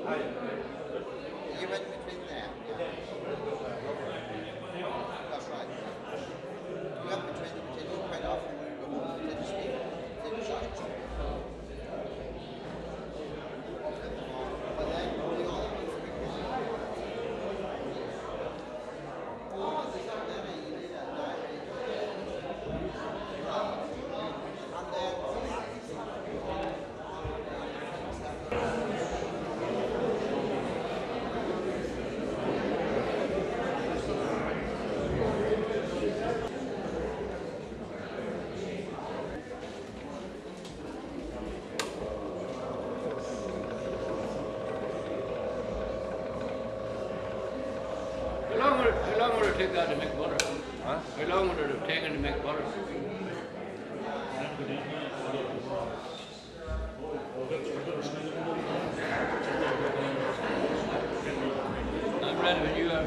You went between there? Yeah. That's right. You went between the potatoes quite often when you go home to the speak, potato sides. But then the other ones are big ones. Oh, there's not many. You need a diary. And then How long would it take that to make butter? Huh? How long would it have taken to make butter? I'm ready when you are.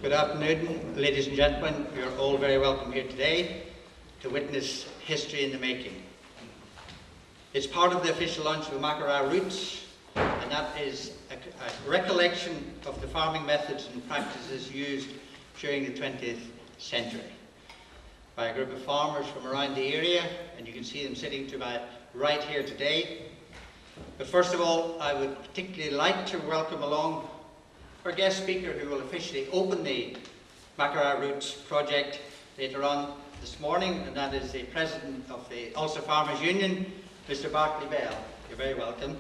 Good afternoon, ladies and gentlemen. You're all very welcome here today to witness history in the making. It's part of the official launch of Maghera Roots, and that is a recollection of the farming methods and practices used during the 20th century by a group of farmers from around the area, and you can see them sitting to my right here today. But first of all, I would particularly like to welcome along our guest speaker who will officially open the Maghera Roots project later on this morning, and that is the President of the Ulster Farmers Union, Mr. Barclay Bell. You're very welcome.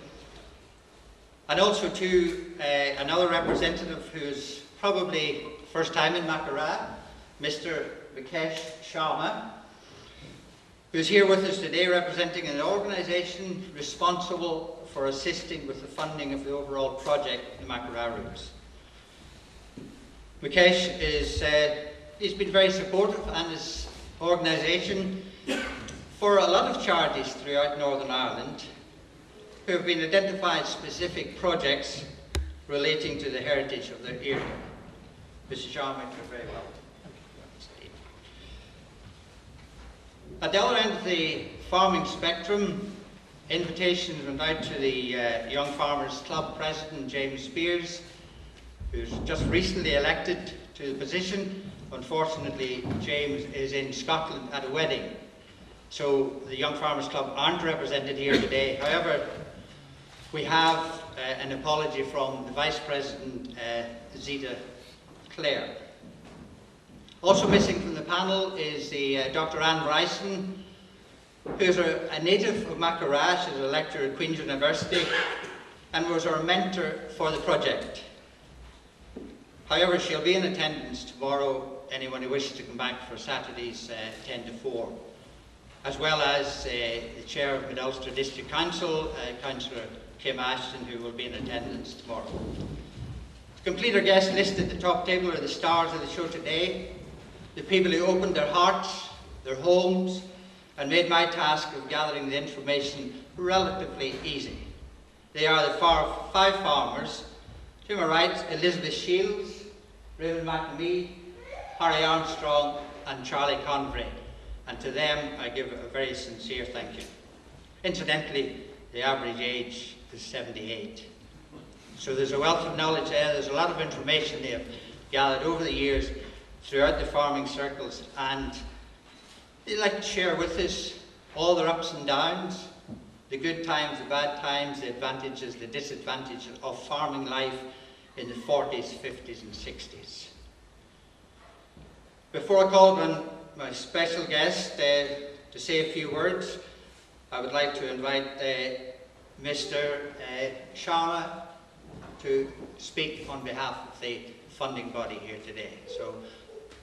And also to another representative who's probably first time in Maghera, Mr. Maghera Sharma, who's here with us today representing an organisation responsible for assisting with the funding of the overall project, the Maghera Roots. Mukesh he's been very supportive, and his organisation for a lot of charities throughout Northern Ireland who have been identified specific projects relating to the heritage of their area. Mr. Sharma, you're very welcome. At the other end of the farming spectrum, invitations went out to the Young Farmers Club President, James Spears, who's just recently elected to the position. Unfortunately, James is in Scotland at a wedding, so the Young Farmers Club aren't represented here today. However, we have an apology from the Vice President, Zita Clare. Also missing from the panel is Dr. Anne Bryson, who's a native of Maghera. She's a lecturer at Queen's University and was our mentor for the project. However, she'll be in attendance tomorrow, anyone who wishes to come back for Saturday's 10 to 4, as well as the Chair of Mid-Ulster District Council, Councillor Kim Ashton, who will be in attendance tomorrow. To complete our guest list at the top table are the stars of the show today, the people who opened their hearts, their homes, and made my task of gathering the information relatively easy. They are the 5 farmers. To my right, Elizabeth Shields, Raymond McNamee, Harry Armstrong and Charlie Convery, and to them I give a very sincere thank you. Incidentally, the average age is 78. So there's a wealth of knowledge there, there's a lot of information they have gathered over the years throughout the farming circles, and they like to share with us all their ups and downs, the good times, the bad times, the advantages, the disadvantages of farming life in the 40s, 50s and 60s. Before I call on my special guest to say a few words, I would like to invite Mr. Sharma to speak on behalf of the funding body here today. So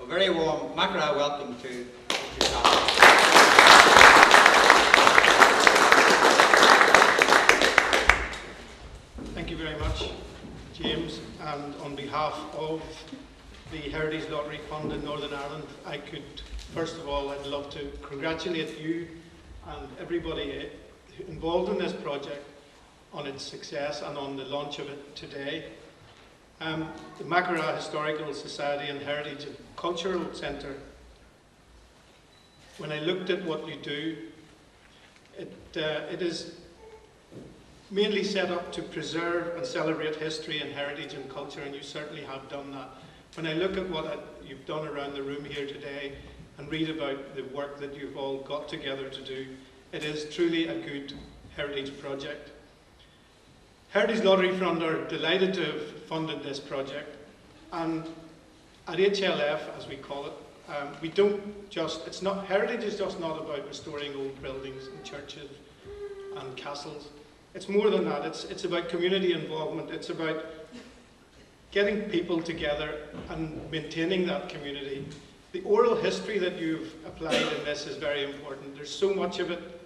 a very warm Maghera welcome to Mr. Sharma. Thank you very much, James, and on behalf of the Heritage Lottery Fund in Northern Ireland, I could, first of all, I'd love to congratulate you and everybody involved in this project on its success and on the launch of it today. The Maghera Historical Society and Heritage and Cultural Centre, when I looked at what you do, it is mainly set up to preserve and celebrate history and heritage and culture, and you certainly have done that. When I look at what you've done around the room here today and read about the work that you've all got together to do, it is truly a good heritage project. Heritage Lottery Fund are delighted to have funded this project, and at HLF, as we call it, we don't just, heritage is just not about restoring old buildings and churches and castles. It's more than that. It's about community involvement. It's about getting people together and maintaining that community. The oral history that you've applied in this is very important. There's so much of it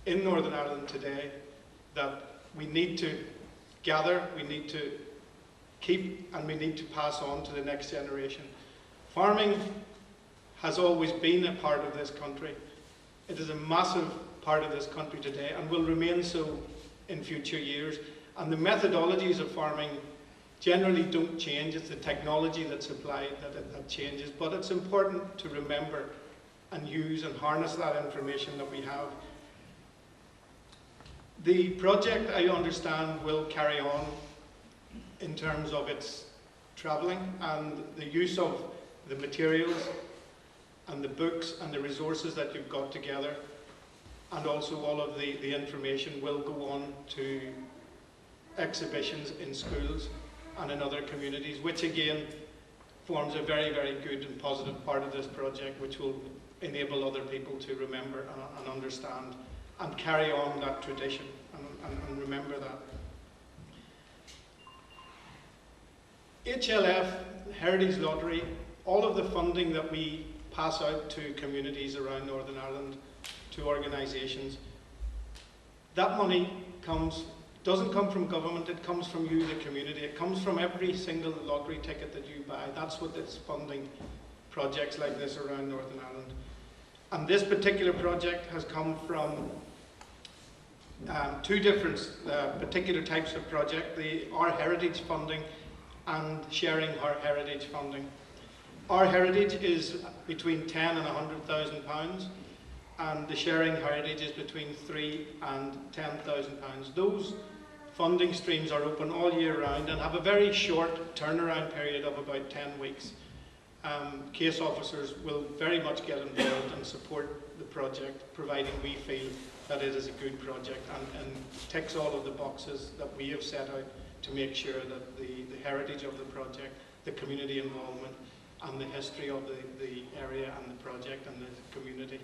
in Northern Ireland today that we need to gather, we need to keep, and we need to pass on to the next generation. Farming has always been a part of this country. It is a massive part of this country today and will remain so in future years. And the methodologies of farming generally don't change. It's the technology that's applied that changes. But it's important to remember and use and harness that information that we have. The project, I understand, will carry on in terms of its travelling and the use of the materials and the books and the resources that you've got together, and also all of the information will go on to exhibitions in schools and in other communities, which again forms a very, very good and positive part of this project, which will enable other people to remember and understand and carry on that tradition and remember that. HLF, Heritage Lottery, all of the funding that we pass out to communities around Northern Ireland, to organisations, that money doesn't come from government, it comes from you, the community. It comes from every single lottery ticket that you buy. That's what it's funding projects like this around Northern Ireland. And this particular project has come from two different particular types of project, Our Heritage funding and Sharing Our Heritage funding. Our Heritage is between £10,000 and £100,000, and the Sharing Heritage is between £3,000 and £10,000. Those funding streams are open all year round and have a very short turnaround period of about 10 weeks. Case officers will very much get involved and support the project, providing we feel that it is a good project and ticks all of the boxes that we have set out to make sure that the heritage of the project, the community involvement, and the history of the area and the project and the community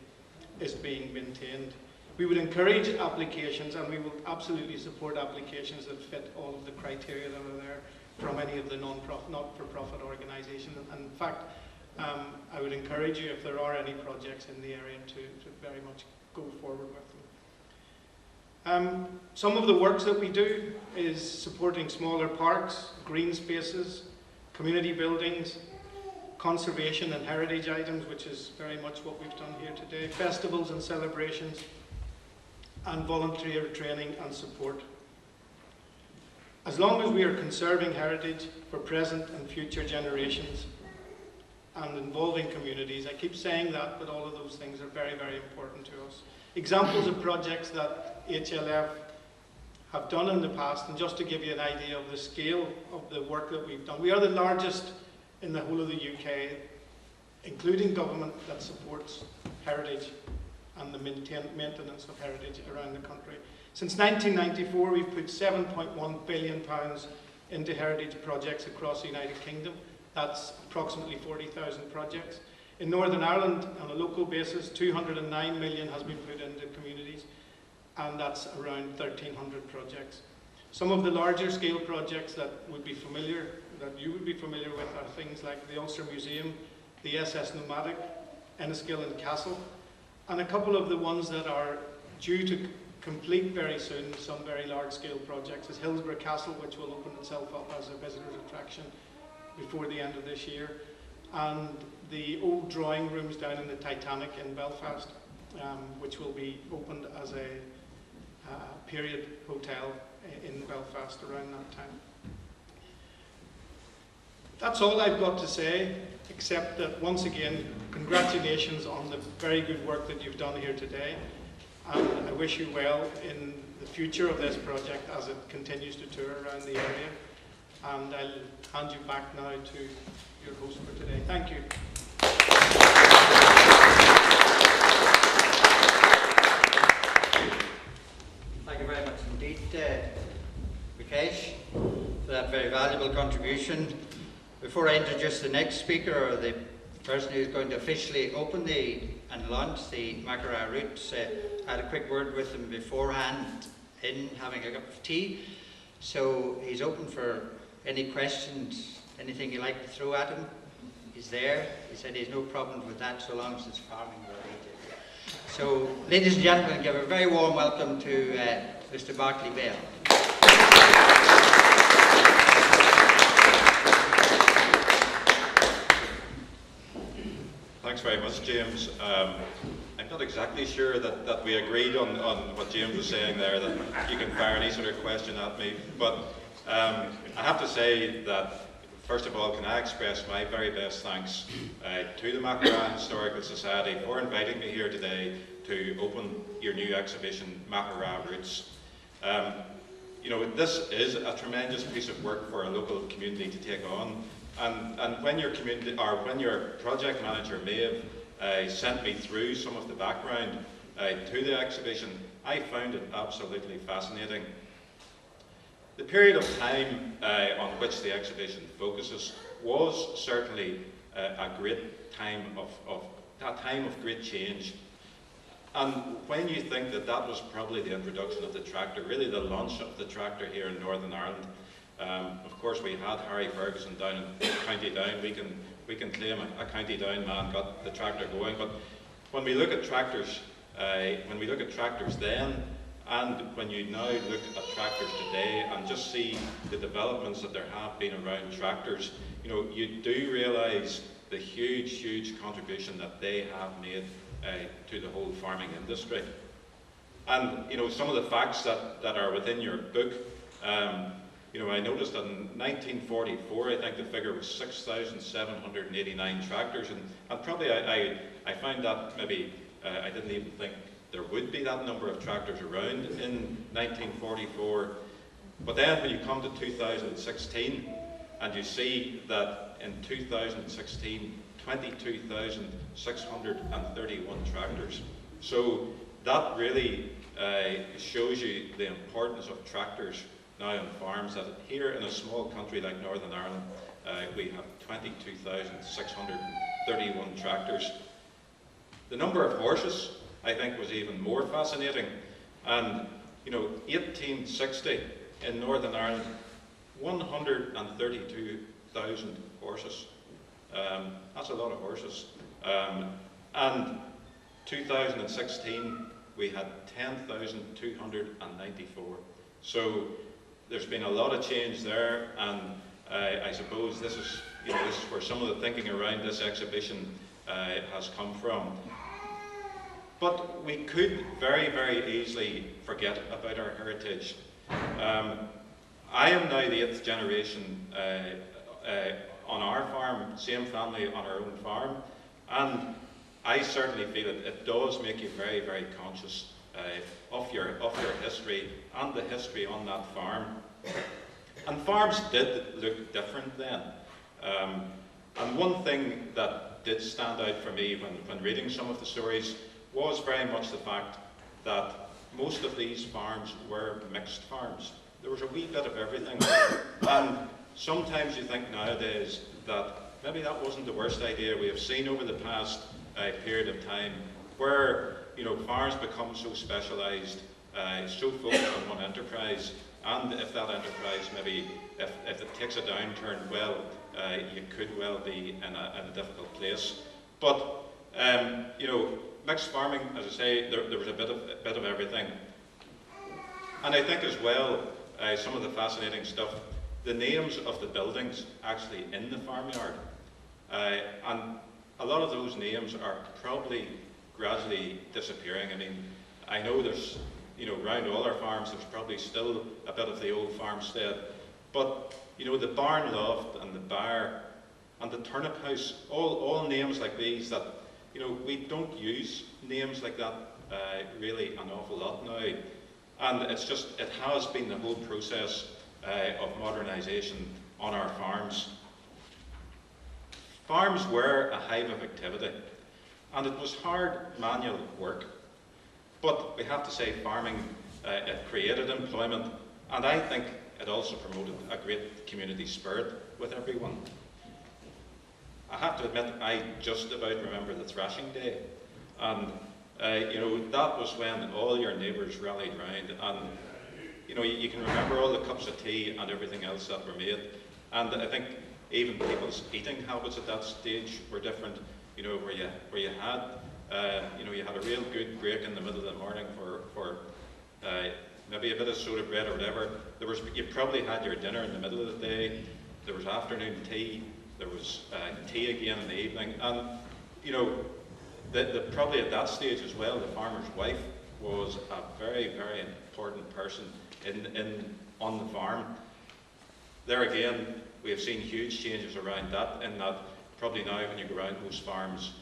is being maintained. We would encourage applications, and we will absolutely support applications that fit all of the criteria that are there from any of the not-for-profit organisations. In fact, I would encourage you, if there are any projects in the area, to very much go forward with them. Some of the works that we do is supporting smaller parks, green spaces, community buildings, conservation and heritage items, which is very much what we've done here today, festivals and celebrations, and volunteer training and support. As long as we are conserving heritage for present and future generations and involving communities, I keep saying that, but all of those things are very, very important to us. Examples of projects that HLF have done in the past, and just to give you an idea of the scale of the work that we've done, we are the largest in the whole of the UK, including government, that supports heritage and the maintenance of heritage around the country. Since 1994, we've put £7.1 billion into heritage projects across the United Kingdom. That's approximately 40,000 projects. In Northern Ireland, on a local basis, 209 million has been put into communities, and that's around 1,300 projects. Some of the larger scale projects that you would be familiar with are things like the Ulster Museum, the SS Nomadic, Enniskillen Castle, and a couple of the ones that are due to complete very soon, some very large scale projects, is Hillsborough Castle, which will open itself up as a visitor's attraction before the end of this year, and the old drawing rooms down in the Titanic in Belfast, which will be opened as a period hotel in Belfast around that time. That's all I've got to say, except that once again, congratulations on the very good work that you've done here today, and I wish you well in the future of this project as it continues to tour around the area. And I'll hand you back now to your host for today. Thank you. Thank you very much indeed, Rakesh, for that very valuable contribution. Before I introduce the next speaker, or the person who's going to officially open and launch the Maghera Roots, I had a quick word with him beforehand in having a cup of tea. So he's open for any questions, anything you like to throw at him. He's there. He said he's no problem with that so long as it's farming related. So, ladies and gentlemen, give a very warm welcome to Mr. Barclay Bell. Thanks very much, James. I'm not exactly sure that we agreed on what James was saying there, that you can fire any sort of question at me, but I have to say that, first of all, can I express my very best thanks to the Maghera Historical Society for inviting me here today to open your new exhibition, Maghera Roots. You know, this is a tremendous piece of work for a local community to take on, and when your community, or when your project manager Maeve sent me through some of the background to the exhibition, I found it absolutely fascinating. The period of time on which the exhibition focuses was certainly a great time of great change. And when you think that that was probably the introduction of the tractor, really the launch of the tractor here in Northern Ireland. Of course, we had Harry Ferguson down in County Down. We can claim a County Down man got the tractor going. But when we look at tractors, then, and when you now look at tractors today and just see the developments that there have been around tractors, you know, you do realise the huge contribution that they have made to the whole farming industry. And you know, some of the facts that are within your book, you know, I noticed that in 1944, I think the figure was 6,789 tractors, and probably I found that maybe I didn't even think there would be that number of tractors around in 1944. But then when you come to 2016, and you see that in 2016, 22,631 tractors. So that really shows you the importance of tractors now on farms, that here in a small country like Northern Ireland, we have 22,631 tractors. The number of horses, I think, was even more fascinating. And, you know, 1860 in Northern Ireland, 132,000 horses. That's a lot of horses. And 2016, we had 10,294. So there's been a lot of change there, and I suppose this is, this is where some of the thinking around this exhibition has come from. But we could very, very easily forget about our heritage. I am now the 8th generation on our farm, same family on our own farm, and I certainly feel it does make you very, very conscious of your history and the history on that farm. And farms did look different then. And one thing that did stand out for me when reading some of the stories was very much the fact that most of these farms were mixed farms. There was a wee bit of everything. And sometimes you think nowadays that maybe that wasn't the worst idea. We have seen over the past period of time where farms become so specialised, so focused on one enterprise, and if that enterprise maybe, if it takes a downturn, well, you could well be in a difficult place. But mixed farming, as I say, there was a bit of everything. And I think as well, some of the fascinating stuff, the names of the buildings actually in the farmyard. And a lot of those names are probably gradually disappearing. I mean, I know there's, around all our farms, there's probably still a bit of the old farmstead. But, the barn loft and the bar and the turnip house, all names like these that, we don't use names like that really an awful lot now. And it's just, it has been the whole process of modernisation on our farms. Farms were a hive of activity, and it was hard manual work. But we have to say farming, it created employment, and I think it also promoted a great community spirit with everyone. I have to admit, I just about remember the thrashing day. And, that was when all your neighbours rallied round. And, you can remember all the cups of tea and everything else that were made. And I think even people's eating habits at that stage were different, where you had, you had a real good break in the middle of the morning for maybe a bit of soda bread or whatever. You probably had your dinner in the middle of the day. There was afternoon tea. There was tea again in the evening, and probably at that stage as well, the farmer's wife was a very, very important person on the farm. There again, we have seen huge changes around that. In that, probably now when you go around most farms,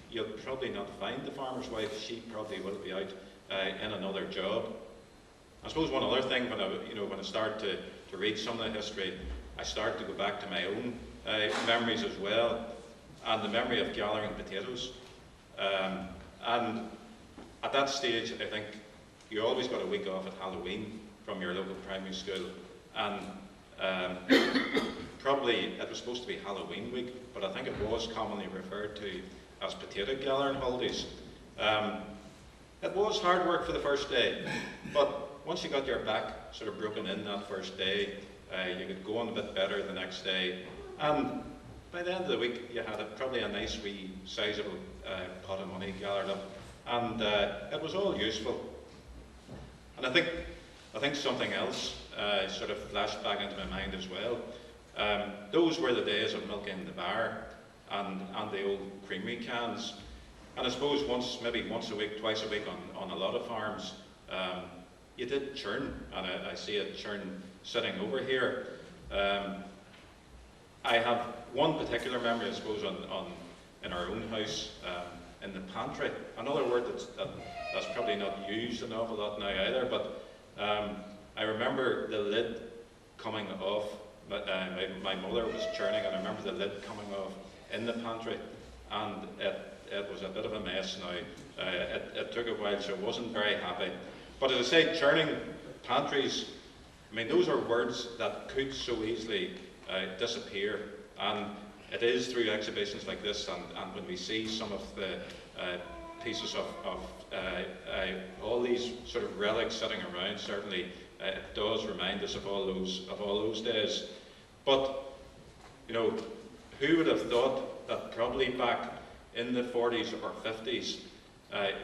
you'll probably not find the farmer's wife. She probably will be out in another job. I suppose one other thing when I started to read some of the history, I started to go back to my own memories as well, and the memory of gathering potatoes. And at that stage, I think you always got a week off at Halloween from your local primary school, and probably it was supposed to be Halloween week, but I think it was commonly referred to as potato gathering holidays. It was hard work for the first day, but once you got your back sort of broken in that first day, you could go on a bit better the next day, and by the end of the week you had probably a nice wee sizable pot of money gathered up, and it was all useful. And I think something else sort of flashed back into my mind as well. Those were the days of milking the bar and the old creamery cans. And I suppose maybe once a week, twice a week on a lot of farms, you did churn, and I see a churn sitting over here. I have one particular memory, I suppose, in our own house, in the pantry. Another word that's probably not used an awful lot now either, but I remember the lid coming off. My mother was churning, and I remember the lid coming off in the pantry, and it was a bit of a mess now. It took a while, so I wasn't very happy. But as I say, churning, pantries, I mean, those are words that could so easily disappear. And it is through exhibitions like this, and when we see some of the pieces of all these sort of relics sitting around, certainly it does remind us of all those days. But who would have thought that probably back in the 40s or 50s,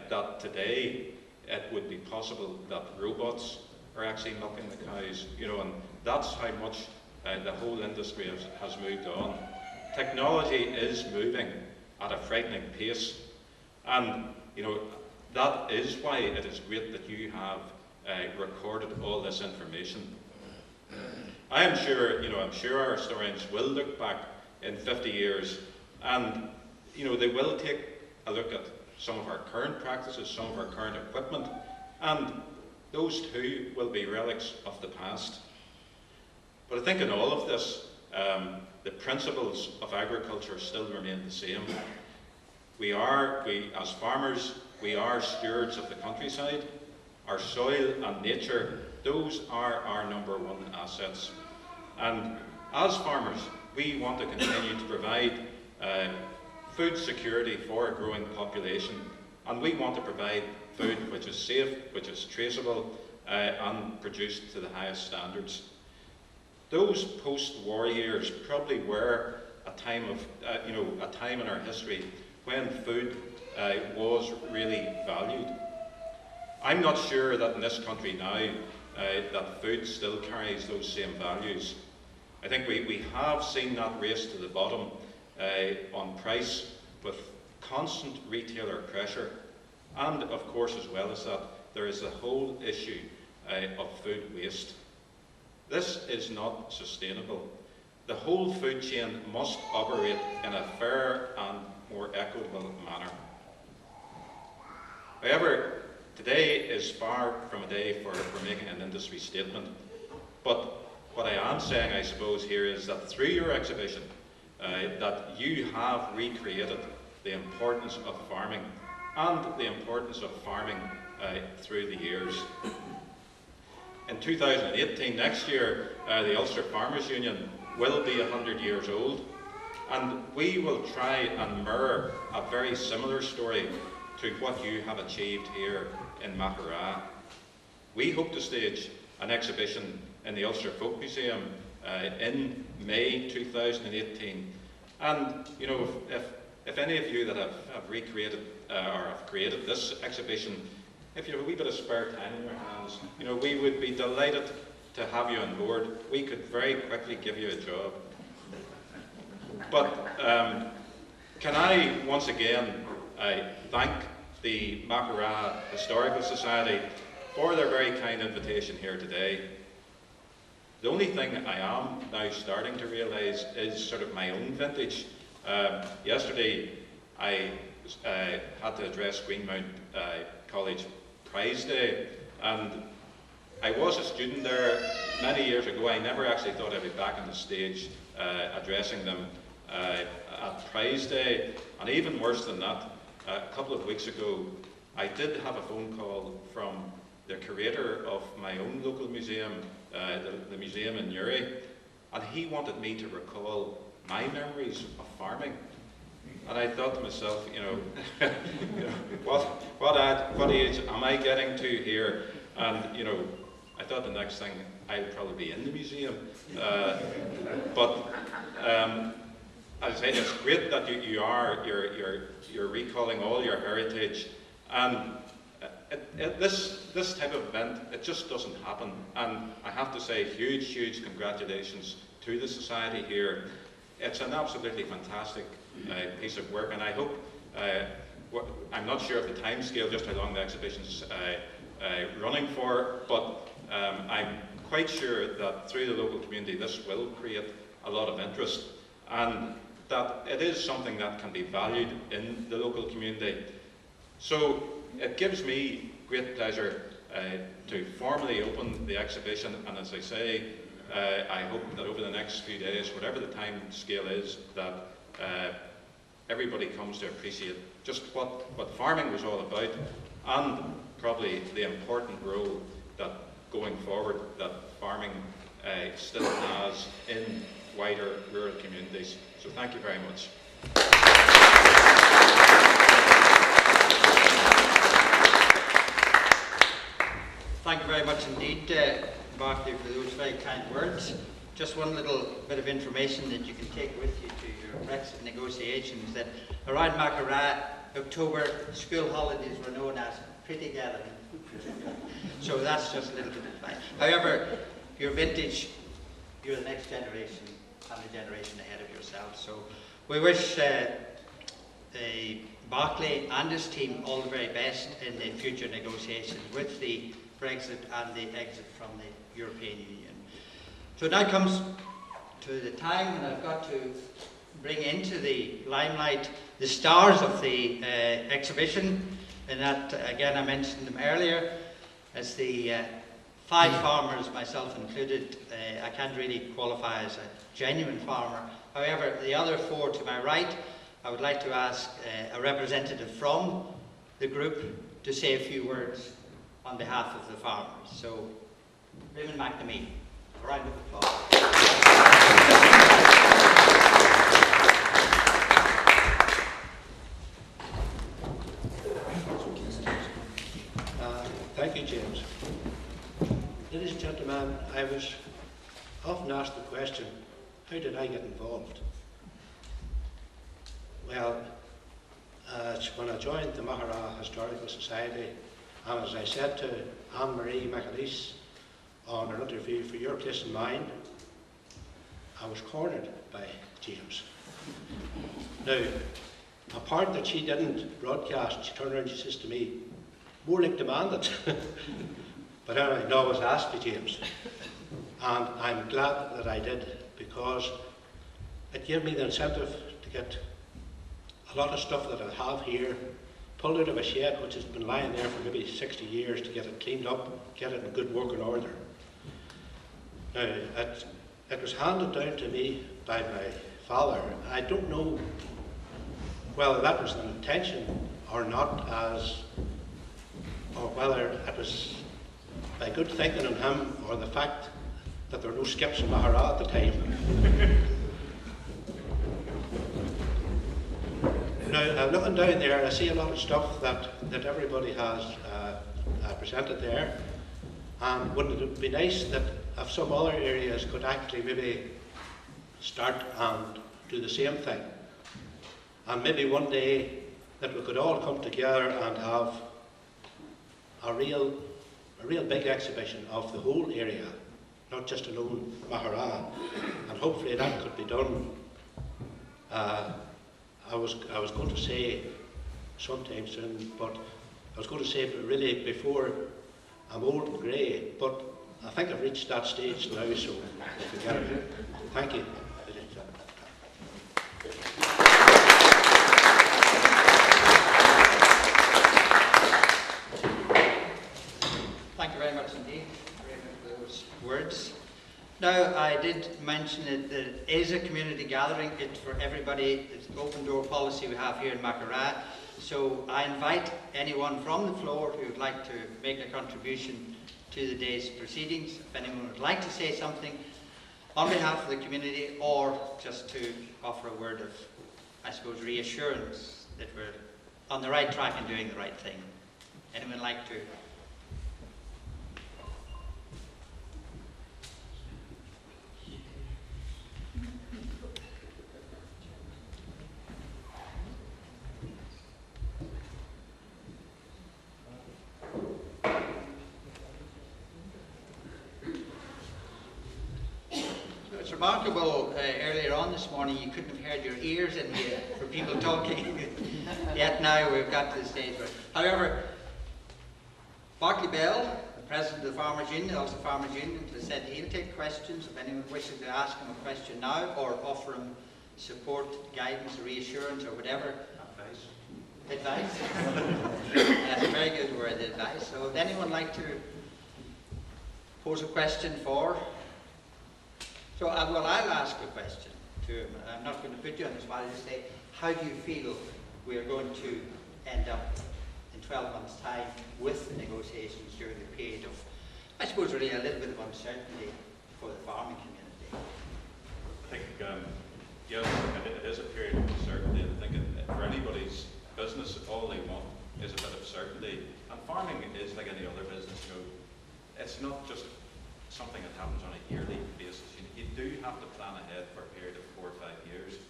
that today it would be possible that robots are actually milking the cows, and that's how much the whole industry has moved on. Technology is moving at a frightening pace, and that is why it is great that you have recorded all this information. I am sure, I'm sure our historians will look back in 50 years, and they will take a look at some of our current practices, some of our current equipment, and those too will be relics of the past. But I think in all of this, the principles of agriculture still remain the same. We as farmers, we are stewards of the countryside. Our soil and nature, those are our #1 assets. And as farmers, we want to continue to provide food security for a growing population, and we want to provide food which is safe, which is traceable, and produced to the highest standards. Those post-war years probably were a time of, a time in our history when food was really valued. I'm not sure that in this country now that food still carries those same values. I think we have seen that race to the bottom on price with constant retailer pressure, and of course, as well as that, there is the whole issue of food waste. This is not sustainable. The whole food chain must operate in a fair and more equitable manner. However, today is far from a day for making an industry statement, but what I am saying, I suppose, here is that through your exhibition, that you have recreated the importance of farming and the importance of farming through the years. In 2018, next year, the Ulster Farmers Union will be 100 years old, and we will try and mirror a very similar story to what you have achieved here in Maghera. We hope to stage an exhibition in the Ulster Folk Museum in May 2018, and if any of you that have recreated or have created this exhibition, if you have a wee bit of spare time in your hands, we would be delighted to have you on board. We could very quickly give you a job. But can I once again thank the Maghera Historical Society for their very kind invitation here today. The only thing I am now starting to realise is sort of my own vintage. Yesterday I had to address Greenmount College Prize Day, and I was a student there many years ago. I never actually thought I'd be back on the stage addressing them at Prize Day, and even worse than that, a couple of weeks ago I did have a phone call from the curator of my own local museum, the museum in Newry, and he wanted me to recall my memories of farming. And I thought to myself, what age am I getting to here? And I thought the next thing I'd probably be in the museum. But as I say, it's great that you're recalling all your heritage, and this type of event, it just doesn't happen. And I have to say, huge congratulations to the society here. It's an absolutely fantastic piece of work, and I hope, I'm not sure of the time scale, just how long the exhibition's running for, but I'm quite sure that through the local community this will create a lot of interest, and that it is something that can be valued in the local community. So it gives me great pleasure to formally open the exhibition, and as I say, I hope that over the next few days, whatever the time scale is, that everybody comes to appreciate just what farming was all about, and probably the important role that going forward that farming still has in wider rural communities. So thank you very much. Thank you very much indeed, Barclay, for those very kind words. Just one little bit of information that you can take with you to your Brexit negotiations, that around Maghera, October, school holidays were known as Pretty Gathering. So that's just a little bit of advice. However, your vintage you're the next generation and the generation ahead of yourselves. So we wish Barclay and his team all the very best in the future negotiations with the Brexit and the exit from the European Union. So it now comes to the time when I've got to bring into the limelight the stars of the exhibition, and that, again, I mentioned them earlier, as the 5 farmers, myself included. I can't really qualify as a genuine farmer. However, the other 4 to my right, I would like to ask a representative from the group to say a few words on behalf of the farmers. So, Raymond McNamee, a round of applause. Thank you, James. Ladies and gentlemen, I was often asked the question, how did I get involved? Well, when I joined the Maghera Historical Society, and as I said to Anne-Marie McAleese on her interview for Your Place in Mind, I was cornered by James. Now, a part that she didn't broadcast, she turned around and she says to me, more like demanded. But anyway, no, I was asked by James. And I'm glad that I did, because it gave me the incentive to get a lot of stuff that I have here pulled out of a shed which has been lying there for maybe 60 years, to get it cleaned up, get it in good working order. Now, it was handed down to me by my father. I don't know whether that was an intention or not, or whether it was by good thinking on him, or the fact that there were no skips in Maghera at the time. Now, looking down there, I see a lot of stuff that everybody has presented there, and wouldn't it be nice that if some other areas could actually maybe start and do the same thing, and maybe one day that we could all come together and have a real big exhibition of the whole area, not just alone Maghera, and hopefully that could be done. I was going to say sometime soon, but I was going to say really before I'm old and grey, but I think I've reached that stage now, so forget it. Thank you. Thank you very much indeed for those words. Now, I did mention that it is a community gathering. It's for everybody. It's an open door policy we have here in Maghera. So I invite anyone from the floor who would like to make a contribution to the day's proceedings. If anyone would like to say something on behalf of the community, or just to offer a word of, I suppose, reassurance that we're on the right track and doing the right thing. Anyone like to? It's remarkable, earlier on this morning you couldn't have heard your ears in here for people talking. Yet now we've got to the stage where... However, Barclay Bell, the President of the Farmers Union, also Farmers Union, has said he'll take questions if anyone wishes to ask him a question now, or offer him support, guidance, reassurance, or whatever. Advice. That's a very good word, advice. So would anyone like to pose a question for? So, well, I'll ask a question to him. I'm not going to put you on the spot. I'll just say, how do you feel we are going to end up in 12 months' time with the negotiations during the period of, I suppose, really a little bit of uncertainty for the farming community? I think, yes, it is a period of uncertainty. I think for anybody's business, all they want is a bit of certainty. And farming is like any other business. You know, it's not just something that happens on a yearly basis. You do have to plan ahead for a period of 4 or 5 years.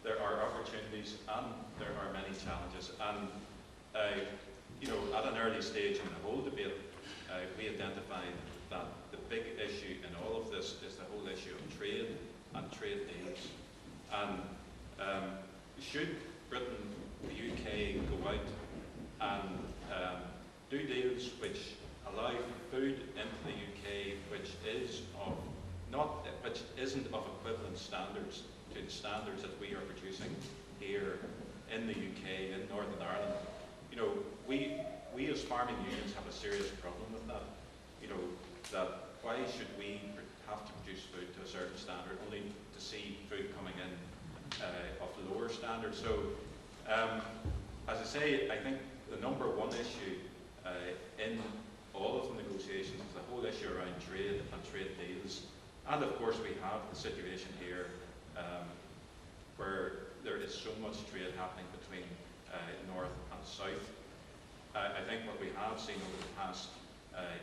There are opportunities and there are many challenges. And you know, at an early stage in the whole debate, we identified that the big issue in all of this is the whole issue of trade and trade deals. And should Britain, the UK, go out and do deals which allow food into the UK which isn't of equivalent standards to the standards that we are producing here in the UK, in Northern Ireland? You know, we as farming unions have a serious problem with that. You know, that why should we have to produce food to a certain standard only to see food coming in of lower standards? So, as I say, I think the number one issue in all of the negotiations is the whole issue around trade and trade deals. And of course we have the situation here where there is so much trade happening between north and south. I think what we have seen over the past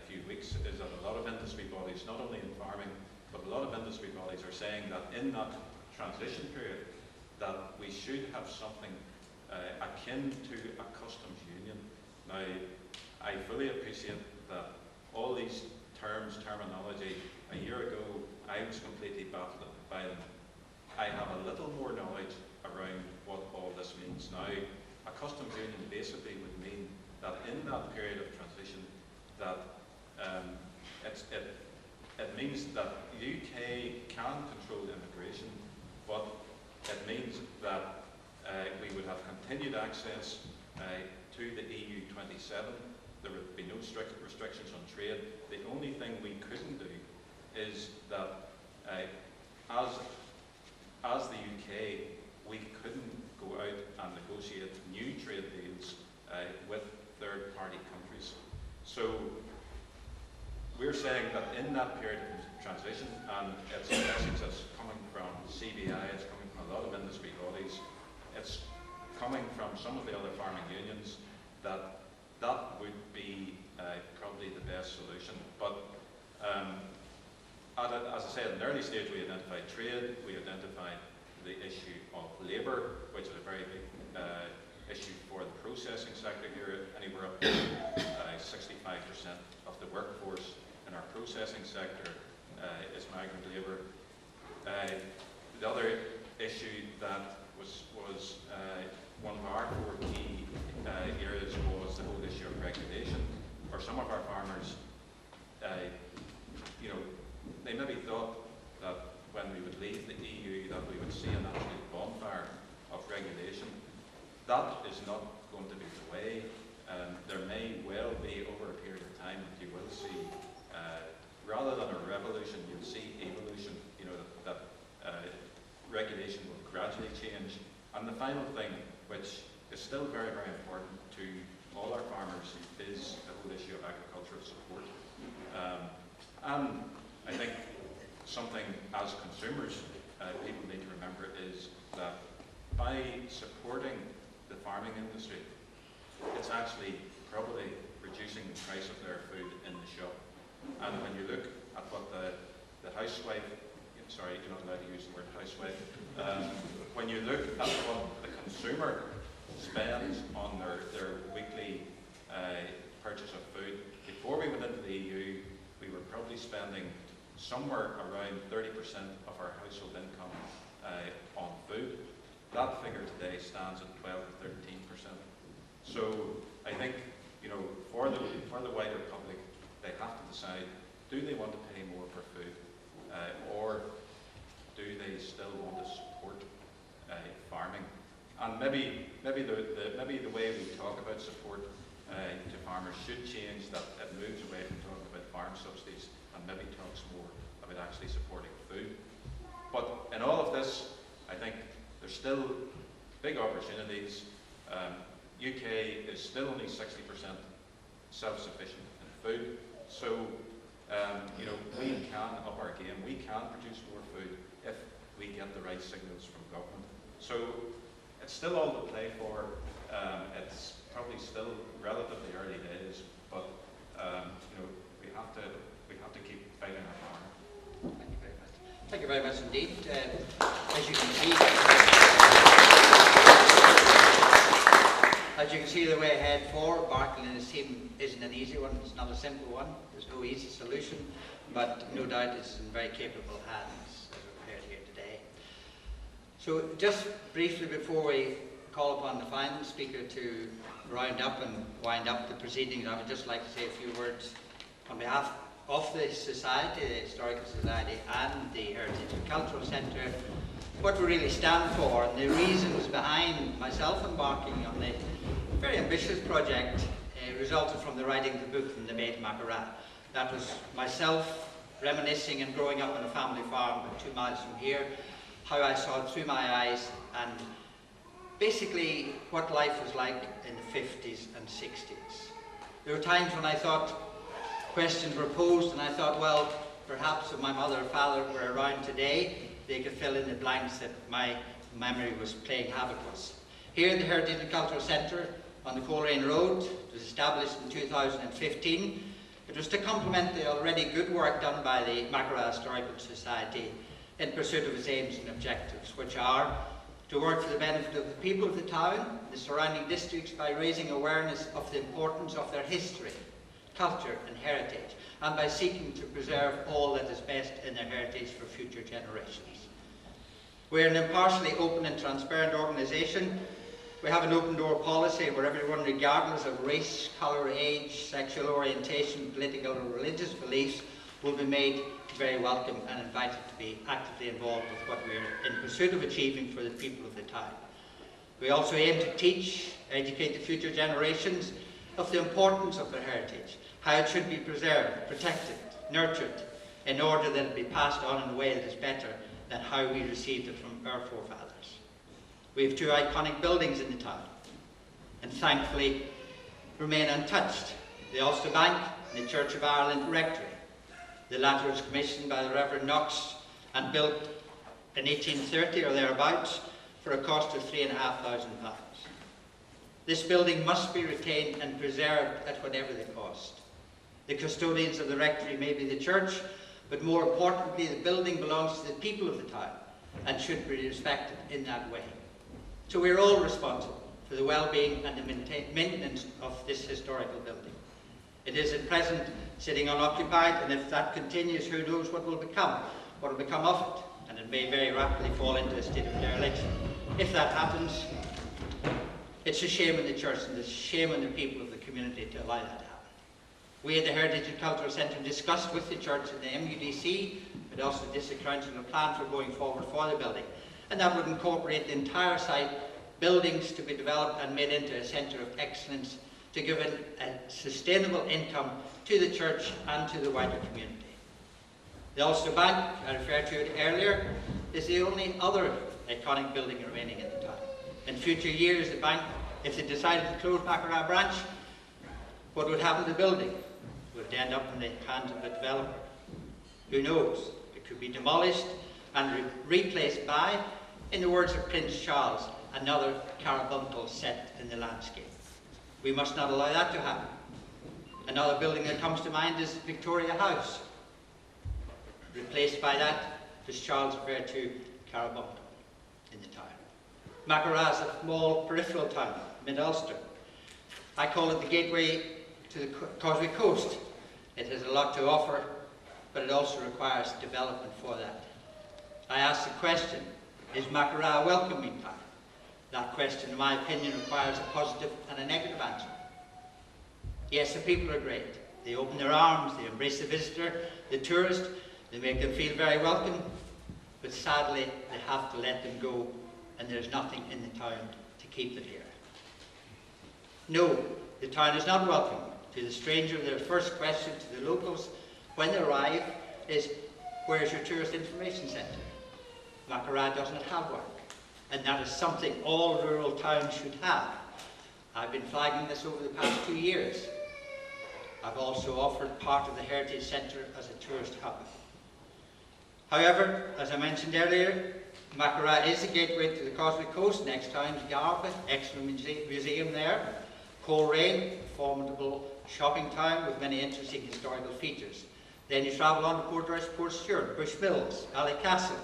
few weeks is that a lot of industry bodies, not only in farming, but a lot of industry bodies are saying that in that transition period that we should have something akin to a customs union. Now, I fully appreciate that all these terminology, a year ago I was completely baffled by them. I have a little more knowledge around what all this means now. A customs union basically would mean that in that period of transition that it means that the UK can control immigration, but it means that we would have continued access to the EU 27. There would be no strict restrictions on trade. The only thing we couldn't do is that as the UK, we couldn't go out and negotiate new trade deals with third-party countries. So we're saying that in that period of transition, and it's a message that's coming from CBI, it's coming from a lot of industry bodies, it's coming from some of the other farming unions, that would be probably the best solution. But as I said, at an early stage we identified trade, we identified the issue of labour, which is a very big issue for the processing sector here. Anywhere up to 65% of the workforce in our processing sector is migrant labour. The other issue that was one of our four key areas was the whole issue of regulation. For some of our farmers, you know, they maybe thought that when we would leave the EU that we would see an absolute bonfire of regulation. That is not going to be the way. There may well be, over a period of time, that you will see, rather than a revolution, you'll see evolution. You know, that regulation will gradually change. And the final thing, which is still very, very important to all our farmers, is the whole issue of agricultural support. And I think something as consumers people need to remember is that by supporting the farming industry, it's actually probably reducing the price of their food in the shop. And when you look at what the housewife, sorry, you're not allowed to use the word housewife, when you look at what the consumer spends on their weekly purchase of food, before we went into the EU, we were probably spending somewhere around 30% of our household income on food. That figure today stands at 12 to 13%. So I think, you know, for the wider public, they have to decide: do they want to pay more for food, or do they still want to support farming? And maybe the way we talk about support to farmers should change. That it moves away from talking about farm subsidies and maybe talks more about actually supporting food. But in all of this, I think there's still big opportunities. UK is still only 60% self-sufficient in food. So, you know, we can up our game. We can produce more food if we get the right signals from government. So it's still all to play for. It's probably still relatively early days, but you know, we have to keep fighting our farm. Thank you very much. Thank you very much indeed. As As you can see, the way ahead for Barclay and his team isn't an easy one. It's not a simple one. There's no easy solution, but no doubt it's in very capable hands as we've heard here today. So just briefly before we call upon the final speaker to round up and wind up the proceedings, I would just like to say a few words on behalf of the Society, the Historical Society and the Heritage and Cultural Centre, what we really stand for and the reasons behind myself embarking on the very ambitious project resulted from the writing of the book From the Bay to Maghera. That was myself reminiscing and growing up on a family farm about 2 miles from here, how I saw it through my eyes and basically what life was like in the 50s and 60s. There were times when I thought questions were posed and I thought, well, perhaps if my mother or father were around today, they could fill in the blanks that my memory was playing havoc with. Here at the Heritage and Cultural Centre on the Coleraine Road, it was established in 2015. It was to complement the already good work done by the Maghera Historical Society in pursuit of its aims and objectives, which are to work for the benefit of the people of the town, the surrounding districts, by raising awareness of the importance of their history, culture and heritage, and by seeking to preserve all that is best in their heritage for future generations. We're an impartially open and transparent organisation. We have an open door policy where everyone, regardless of race, colour, age, sexual orientation, political or religious beliefs, will be made very welcome and invited to be actively involved with what we're in pursuit of achieving for the people of the town. We also aim to teach, educate the future generations of the importance of their heritage, how it should be preserved, protected, nurtured, in order that it be passed on in a way that is better than how we received it from our forefathers. We have 2 iconic buildings in the town, and thankfully remain untouched: the Ulster Bank and the Church of Ireland Rectory. The latter was commissioned by the Reverend Knox and built in 1830 or thereabouts for a cost of £3,500. This building must be retained and preserved at whatever the cost. The custodians of the rectory may be the church, but more importantly, the building belongs to the people of the town and should be respected in that way. So we're all responsible for the well-being and the maintenance of this historical building. It is at present sitting unoccupied, and if that continues, who knows what will become of it, and it may very rapidly fall into a state of dereliction. If that happens, it's a shame on the church and it's a shame on the people of the community to allow that to happen. We at the Heritage and Cultural Centre discussed with the church and the MUDC, but also the District Council, a plan for going forward for the building. And that would incorporate the entire site, buildings to be developed and made into a centre of excellence to give a sustainable income to the church and to the wider community. The Ulster Bank, I referred to it earlier, is the only other iconic building remaining in the town. In future years, the bank, if they decided to close Maghera branch, what would happen to the building? Would it end up in the hands of a developer? Who knows? It could be demolished and replaced by, in the words of Prince Charles, another carbuncle set in the landscape. We must not allow that to happen. Another building that comes to mind is Victoria House. Replaced by that, as Charles referred to, carbuncle in the town. Maghera is a small peripheral town, mid-Ulster. I call it the gateway to the Causeway Coast. It has a lot to offer, but it also requires development for that. I ask the question, is Maghera a welcoming town? That question, in my opinion, requires a positive and a negative answer. Yes, the people are great. They open their arms, they embrace the visitor, the tourist, they make them feel very welcome, but sadly, they have to let them go, and there's nothing in the town to keep them here. No, the town is not welcome. To the stranger, their first question to the locals when they arrive is, where's your tourist information centre? Maghera doesn't have one, and that is something all rural towns should have. I've been flagging this over the past 2 years. I've also offered part of the Heritage Centre as a tourist hub. However, as I mentioned earlier, Maghera is the gateway to the Causeway Coast. Next town is Garba, excellent museum there. Coleraine, a formidable shopping town with many interesting historical features. Then you travel on to Portrush, Port Stewart, Bush Mills, Castle.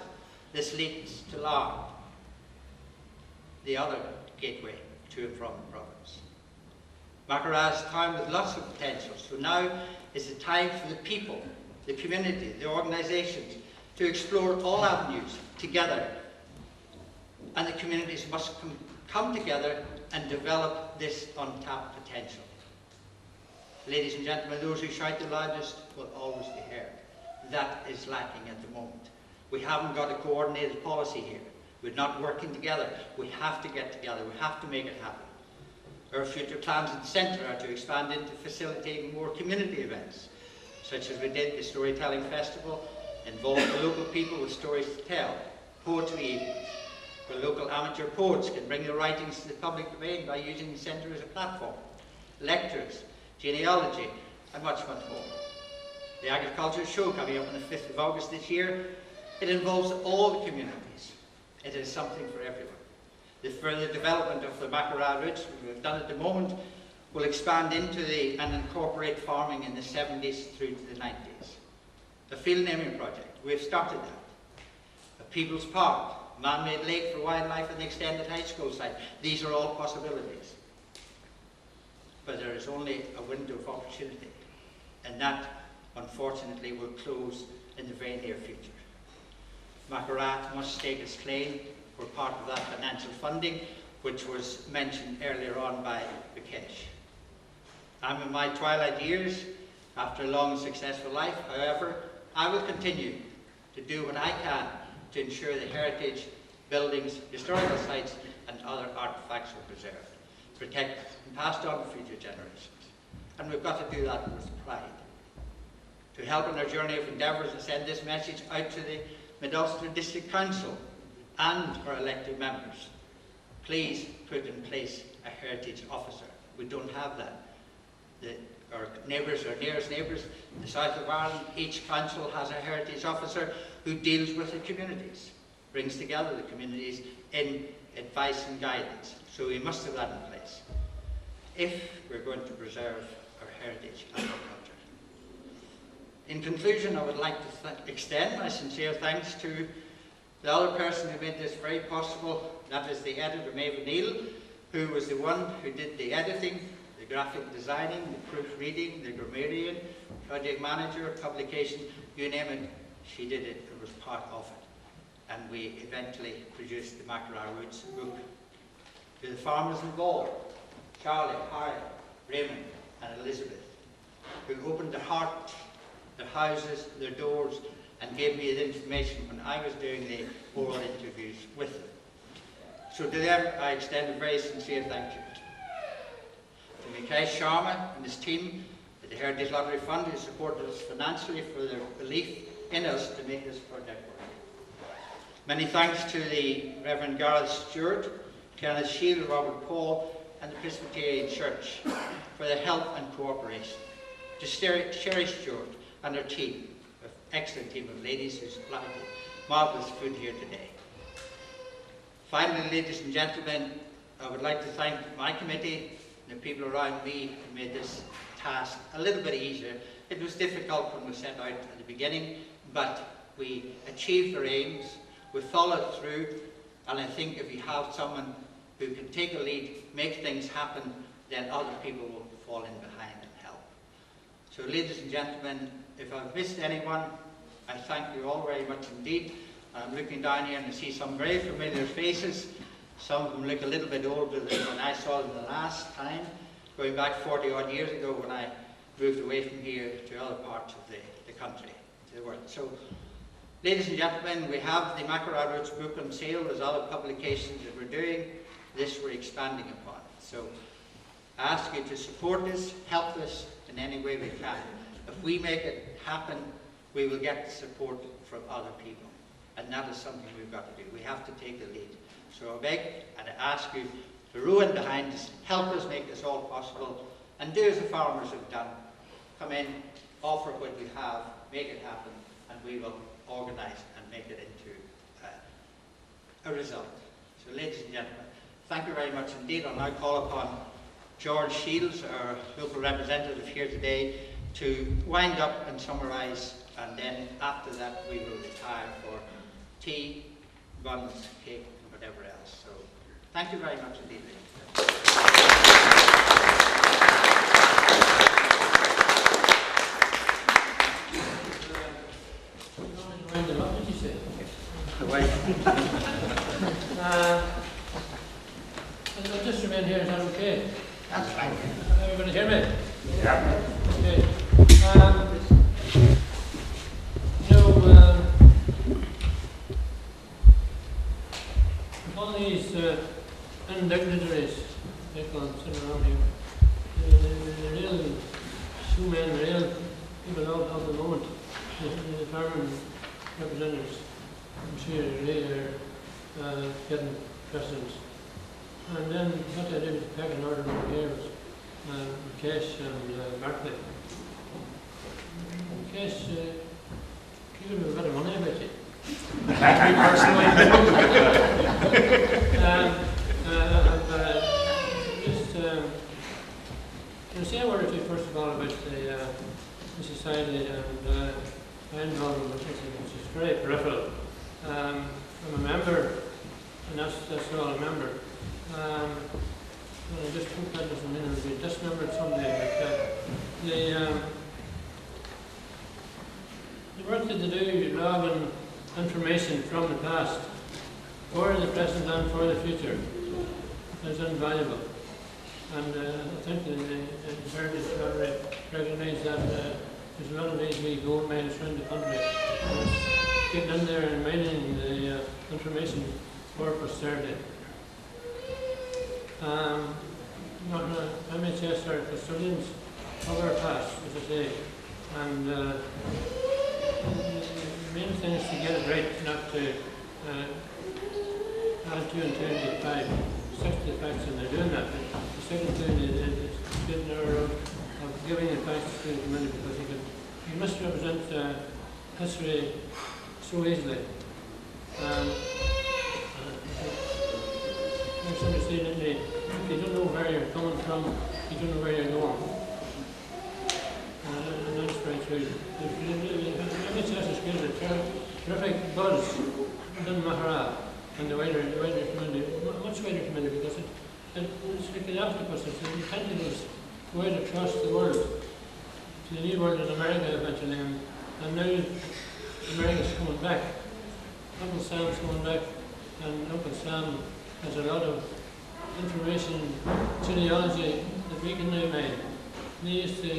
This leads to Larne, the other gateway to and from the province. Maghera is a town with lots of potential, so now is the time for the people, the community, the organisations to explore all avenues together, and the communities must come together and develop this untapped potential. Ladies and gentlemen, those who shout the loudest will always be heard. That is lacking at the moment. We haven't got a coordinated policy here. We're not working together. We have to get together. We have to make it happen. Our future plans at the centre are to expand into facilitating more community events, such as we did the Storytelling Festival, involve the local people with stories to tell, poetry evenings, where local amateur poets can bring their writings to the public domain by using the centre as a platform, lectures, genealogy, and much, much more. The Agriculture Show coming up on the 5th of August this year, it involves all the communities. It is something for everyone. The further development of the Maghera roots we've done at the moment will expand into and incorporate farming in the 70s through to the 90s. A field naming project, we've started that. A People's Park, man-made lake for wildlife and the extended high school site. These are all possibilities. But there is only a window of opportunity, and that, unfortunately, will close in the very near future. Maghera must stake its claim for part of that financial funding, which was mentioned earlier on by Vikesh. I'm in my twilight years, after a long and successful life. However, I will continue to do what I can to ensure the heritage, buildings, historical sites, and other artefacts are preserved, protected, and passed on to future generations. And we've got to do that with pride. To help in our journey of endeavours, I send this message out to the Mid-Ulster District Council and our elected members. Please put in place a heritage officer. We don't have that. Our neighbours, our nearest neighbours, in the south of Ireland, each council has a heritage officer who deals with the communities, brings together the communities in advice and guidance. So we must have that in place if we're going to preserve our heritage and our culture. In conclusion, I would like to extend my sincere thanks to the other person who made this very possible. That is the editor, Maeve O'Neill, who was the one who did the editing, the graphic designing, the proofreading, the grammarian, project manager, publication, you name it, she did it and was part of it. And we eventually produced the Maghera Roots book. To the farmers involved, Charlie, Harry, Raymond, and Elizabeth, who opened their hearts, their houses, their doors, and gave me the information when I was doing the oral interviews with them. So to them, I extend a very sincere thank you. To Vikesh Sharma and his team at the Heritage Lottery Fund, who supported us financially for their belief in us to make this project work. Many thanks to the Reverend Gareth Stewart, Kenneth Shield, Robert Paul, and the Presbyterian Church for their help and cooperation. To Sherry Stewart and her team, an excellent team of ladies who supplied marvellous food here today. Finally, ladies and gentlemen, I would like to thank my committee and the people around me who made this task a little bit easier. It was difficult when we set out at the beginning, but we achieved our aims, we followed through, and I think if you have someone who can take a lead, make things happen, then other people will fall in behind and help. So ladies and gentlemen, if I've missed anyone, I thank you all very much indeed. I'm looking down here and I see some very familiar faces. Some of them look a little bit older than when I saw them the last time, going back 40 odd years ago when I moved away from here to other parts of the country, to the world. So, ladies and gentlemen, we have the Maghera Roots book on sale. There's other publications that we're doing. This we're expanding upon. So, I ask you to support us, help us in any way we can. If we make it happen, we will get the support from other people. And that is something we've got to do. We have to take the lead. So I beg and I ask you to row in behind us, help us make this all possible, and do as the farmers have done. Come in, offer what you have, make it happen, and we will organise and make it into a result. So ladies and gentlemen, thank you very much indeed. I'll now call upon George Shields, our local representative here today, to wind up and summarise, and then after that we will retire for tea, buns, cake, and whatever else. So thank you very much indeed. wind them up, did you say? Right. I'll just remain here, is that okay? That's fine. Everybody hear me? Yeah. Okay. You know, all these indignitaries, they call them, sitting around here, the real showmen, the real people out of the moment, the farming representatives, I'm sure they are getting precedence. And then what I did was back in order over here was Kesh and Barclay. Kesh, give him a bit of money, I bet you. Me personally. Just say a word or two first of all about the society and my involvement, which is very peripheral. I'm a member, and that's all a member. Well, I just hope that doesn't mean I'll be dismembered someday, but the work that they do, logging information from the past for the present and for the future is invaluable. And I think the Heritage Gallery recognise that there's a lot of these wee gold mines around the country. And it's getting in there and mining the information for posterity. MHS are custodians of our past, as I say, and the main thing is to get it right, not to add 2 and 2 and get 5, 6 to the facts, and they're doing that. The second thing is getting the road of giving the facts to the community, because you misrepresent history so easily. Somebody said that if you don't know where you're coming from, you don't know where you're going. And that's very true. MHS has created a terrific buzz within Maghera and the wider community, much wider community, because it's like the octopus, it's the tentacles go out across the world, to the new world in America eventually, and now America's coming back. Uncle Sam's coming back, and Uncle Sam has a lot of information, genealogy that we can now mine. They used to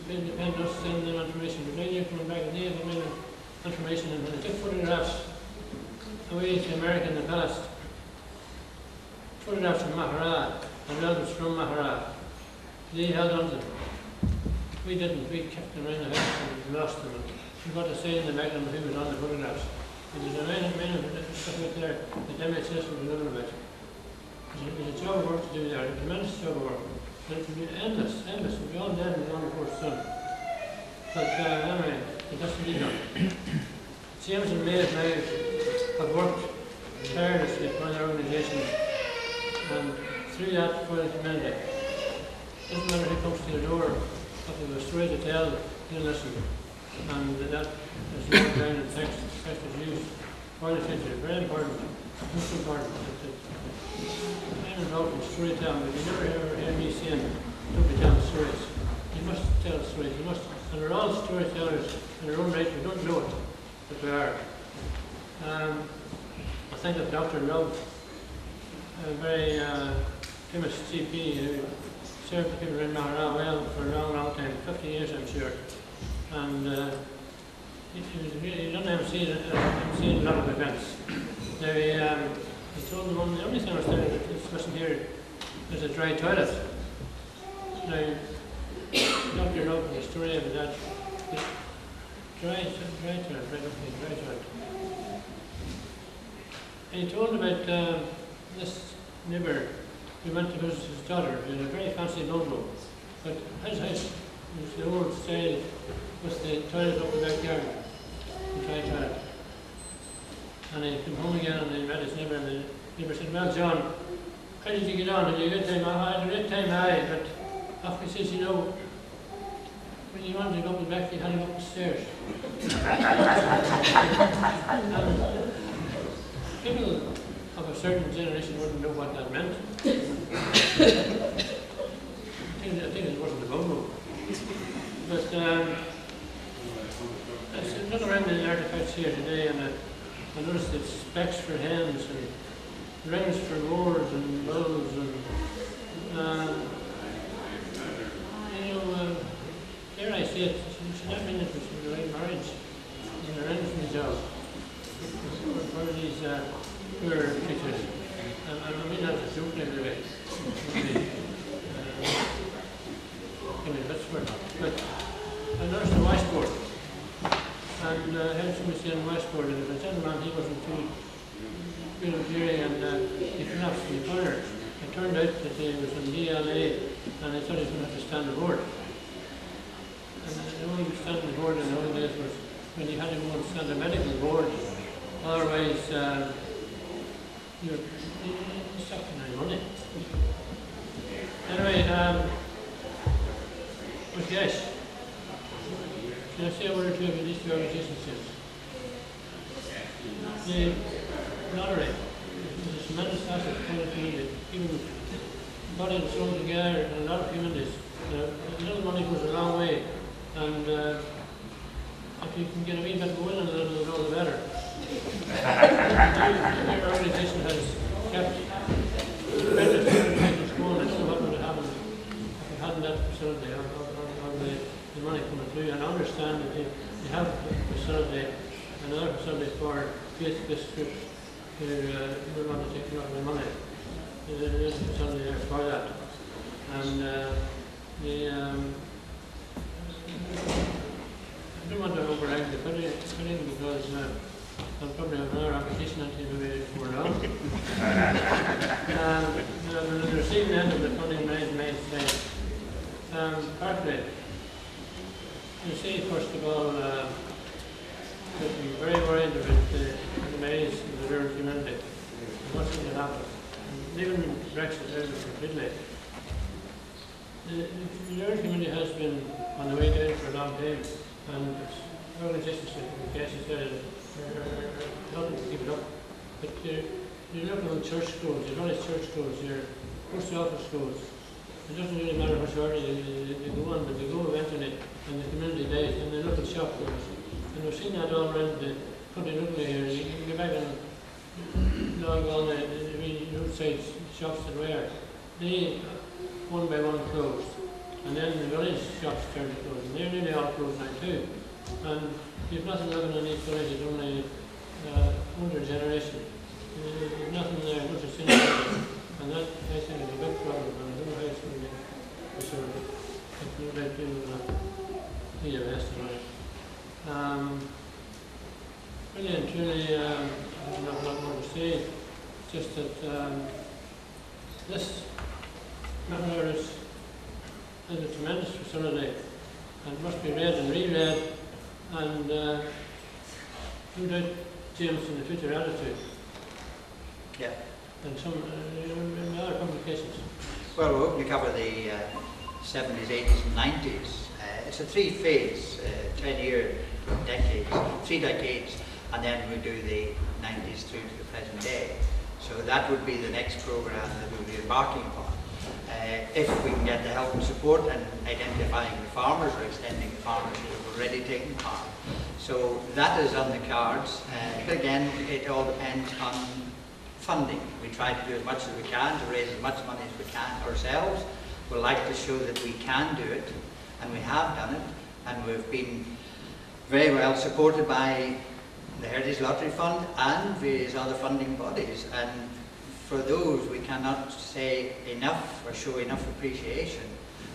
depend on us sending them information, but now they're coming back and they have made information, and when they took photographs away to America in the past, photographs from Maghera and relatives from Maghera, they held on to them. We didn't, we kept them around the house and lost them. And we got to say in the back of them who was on the photographs. And there's a man of stuff out there that MHS will be living about. There's a job of work to do there, a tremendous job of work. But it can be endless, endless. We'll be all dead and gone before soon. But anyway, it has to be done. James and Maeve now have worked tirelessly for their organisation and through that for the community. Doesn't matter who comes to the door, if they have a story to tell, they'll listen. And that is written down in text is used for the future. Very important, most important. I'm involved in storytelling, but you never ever hear me saying, don't be telling stories. You must tell stories, you must, and we're all storytellers in our own right, we don't know it, but we are. I think of Dr. Love, a very famous GP who served the people in Maghera well for a long, long time, 50 years I'm sure. And he done MC a lot of events. Now he told them the only thing I was saying is listen here, there's a dry toilet. Now Dr. Love, the story of that, dry toilet. And he told about this neighbour who went to visit his daughter in a very fancy bungalow. But his house was the old style with the toilet up the backyard, the dry toilet. And he came home again and he met his neighbour, and the neighbour said, well, John, how did you get on? Had you a good time? I had a great time, aye, but after he says, you know, when you wanted to go up the back, you had to go up the stairs. People of a certain generation wouldn't know what that meant. I think it wasn't a bungalow. But I look around the artifacts here today, and I noticed that specs for hens and rings for boars and bulls, and here I see it. Should that mean it was the right marriage in the rings job for these poor creatures? I mean that's a joke every way. That's where. But I noticed the washboard, and I had somebody say on the washboard, and if a gentleman he wasn't too good of hearing, and he collapsed in the corner. It turned out that he was in DLA, and I thought he was going to have to stand aboard. And the only standing aboard in the old days was when you had to go and stand a medical board. Otherwise, you're sucking any money. Anyway, but yes, can I say a word or two about these two organisations? The lottery is a tremendous asset for the community. Even body and soul together in a lot of communities. A little money goes a long way, and if you can get a wee bit going in a little, all the better. Your organisation has kept it's going. I don't know what would have happened if it hadn't that facility or the money coming through. And I understand that you have a facility, another facility for faith-based groups who would want to take a lot of the money. There's a facility there for that. And I don't want to override the funding because I'll probably have another application until maybe more long. The receiving end of the funding may say, partly, you see, first of all, that I'm very worried about the maize in the rural community. What's going to happen? And even Brexit out completely. The rural community has been on the way down for a long time, and organisations like Casey said are helping to keep it up. But you're looking at church schools, you've got church schools, your post office schools. It doesn't really matter which order they go on, but they go eventually, and the community dies, and they look at shop schools. And we've seen that all around the country locally here. You can go back and log all the roadside shops that were. They, one by one, closed. And then the village shops started closing. They're nearly all closed now too. And you've nothing living in these villages, only older generation. There's nothing there, no such thing. And that, I think, is a big problem. And I don't know how it's going to be resolved. If you like to do your best on it. Really and truly, I have not a lot more to say. It's just that this matter is a tremendous facility and must be read and reread, and no doubt James in the future attitude. Yeah. And some other complications. Well, we're hoping to cover the 70s, 80s and 90s. It's a three-phase, 10-year decades, 3 decades, and then we do the 90s through to the present day. So that would be the next program that we'll be embarking upon. If we can get the help and support and identifying the farmers or extending the farmers who have already taken part. So that is on the cards. But again, it all depends on funding. We try to do as much as we can to raise as much money as we can ourselves. We'd like to show that we can do it, and we have done it, and we've been very well supported by the Heritage Lottery Fund and various other funding bodies. And for those, we cannot say enough or show enough appreciation.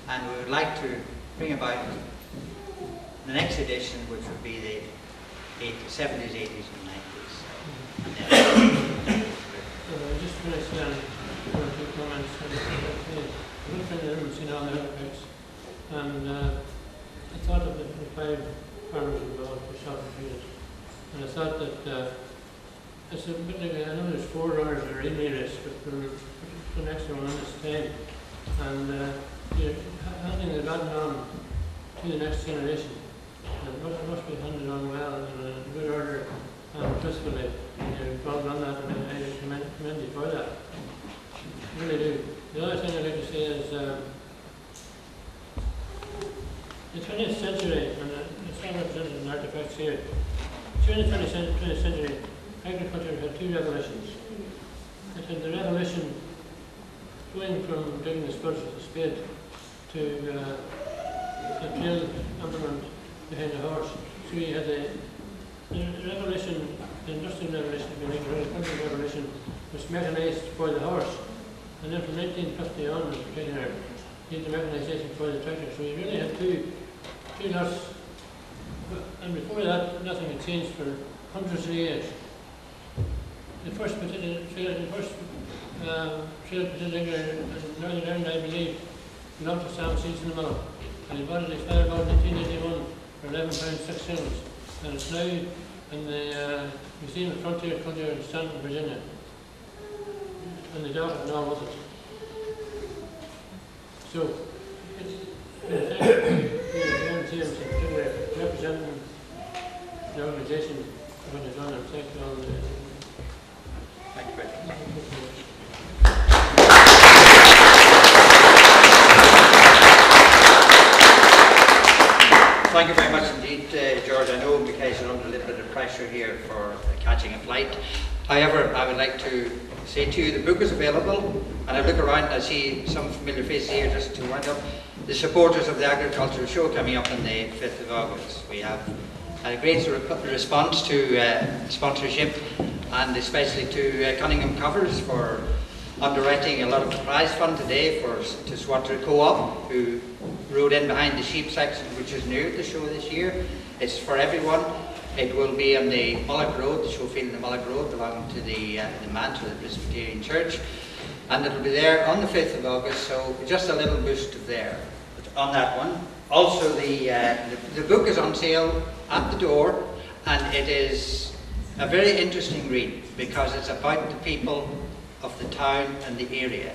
And we would like to bring about the next edition, which would be the 70s, 80s and 90s. Just finish one or two comments. I looked in the room and seen all the artifacts, and I thought of the 5 farmers involved for shop and field. And I thought that it's a bit like, I know there's 4 runners that are in the race, but we'll put an extra one on this time. And you're handing the baton on to the next generation. And it must be handed on well and in good order and truthfully. And you're involved on that, and I commend you for that. I really do. The other thing I'd like to say is the 20th century, and it's some representative and artifacts here. During the 20th century, agriculture had two revolutions. It had the revolution going from digging the spurs with a spade to a drill implement behind the horse. So you had the revolution, the industrial revolution, the agricultural revolution was mechanised for the horse. And then from 1950 on, in particular, you had the mechanisation for the tractor. So you really had two lots. And before that, nothing had changed for hundreds of years. The first trail digger in Northern Ireland, I believe, belonged to Sam Seeds in the Mill. And he bought it, he started about in 1981 for £11.06. And it's now in the Museum of Frontier Culture in Stanton, Virginia. And the dog and all with it. So, it's James in particular representing the organisation when it's on and thank you all. Thank you very much. Thank you very much indeed, George. I know because you're under a little bit of pressure here for catching a flight. However, I would like to say to you the book is available, and I look around and I see some familiar faces here just to wind up. The supporters of the agricultural show coming up on the 5th of August. We have had a great response to sponsorship, and especially to Cunningham Covers for underwriting a lot of the prize fund today to Swatter Co-op, who rode in behind the sheep section, which is new at the show this year. It's for everyone. It will be on the Mullock Road, the show field in the Mullock Road, belonging to the mantle of the Presbyterian Church. And it'll be there on the 5th of August, so just a little boost there on that one. Also, the book is on sale at the door, and it is a very interesting read because it's about the people of the town and the area.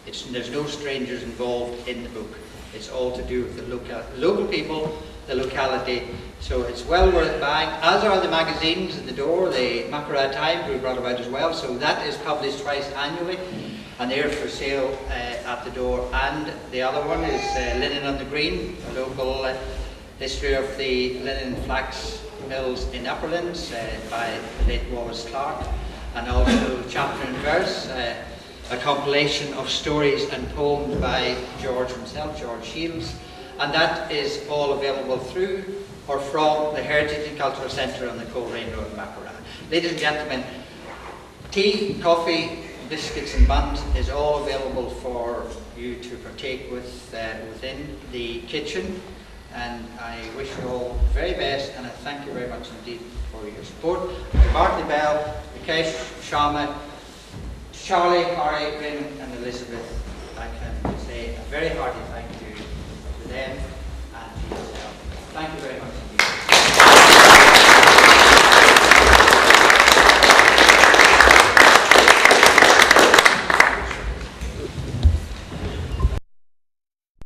There's no strangers involved in the book. It's all to do with the local people, the locality. So it's well worth buying, as are the magazines at the door, the Maghera Times we brought about as well. So that is published twice annually, and they're for sale at the door. And the other one is Linen on the Green, a local history of the linen and flax mills in Upperlands by the late Wallace Clark, and also Chapter and Verse, a compilation of stories and poems by George himself, George Shields, and that is all available through or from the Heritage and Cultural Centre on the Coleraine Road in Maghera. Ladies and gentlemen, tea, coffee, biscuits and buns is all available for you to partake with within the kitchen, and I wish you all the very best, and I thank you very much indeed for your support. To Bartley Bell, Vikesh, Shama, Charlie, Harry, Bryn and Elizabeth, I can say a very hearty thank you.